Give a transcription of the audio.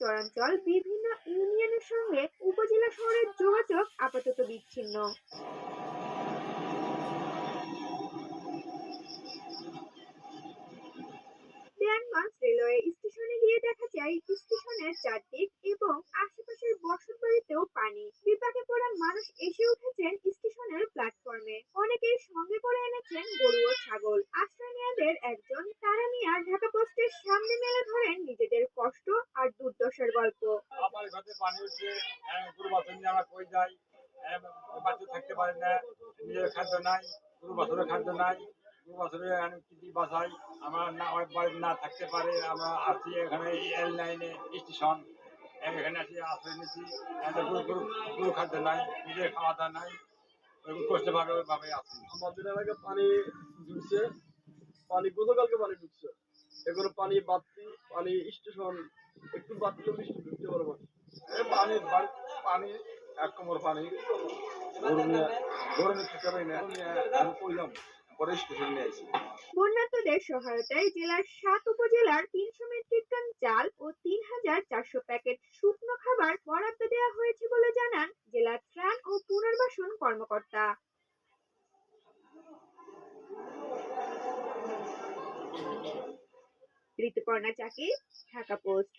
উত্তরাঞ্চল বিভিন্ন ইউনিয়নের সঙ্গে উপজেলা শহরের যোগাযোগ আপাতত বিচ্ছিন্ন। দেয়ানগঞ্জ রেলওয়ে স্টেশনে গিয়ে দেখা যায় স্টেশনের চারদিক এবং আশেপাশের বসতবাড়িতেও পানি। বিপাকে পড়া মানুষ এসে উঠেছেন স্টেশনের প্ল্যাটফর্মে। অনেকেই সঙ্গে করে এনেছেন গরু ও ছাগল। আশ্রয় নেয়াদের একজন তারা মিয়া ঢাকা পোস্টের সামনে মেলে ধরেন নিজেদের কষ্ট আর দুর্দশার গল্প। আমার ঘরে পানি উঠছে, গরু বাছুর নিয়ে আমরা কই যাই, বাচ্চা থাকতে পারে না, নিজের খাদ্য নাই, গরু বাছুরের খাদ্য নাই, গরু বাছুরের কি বাসাই আমার না ওই বাড়িতে না থাকতে পারে। আমরা আছি এখানে এল লাইনে স্টেশন, এখানে আছি আশ্রয় নিচ্ছি। গরু গরু গরু খাদ্য নাই, নিজের খাওয়া দাওয়া নাই, কষ্ট ভাবে ওইভাবে আছি। আমাদের এলাকায় পানি ঢুকছে, পানি গতকালকে পানি ঢুকছে। এগুলো পানি বাড়তি, পানি স্টেশন একটু বাড়তি বৃষ্টি ঢুকতে পারে মানুষ। পানি পানি এক কোমর পানি, গরু নিয়ে গরু নিয়ে খেতে পারি না, আমি কইলাম পরে স্টেশন নিয়ে আসি। বন্যার্তদের সহায়তায় জেলার ৭ উপজেলার ৩০০ মেট্রিক টন চাল ও ৩,৪০০ প্যাকেট শুকনো খাবার বরাদ্দ দেওয়া হয়েছে বলে জানান জেলা ত্রাণ ও পুনর্বাসন কর্মকর্তা। ঋতুপর্ণা চাকি, ঢাকা পোস্ট।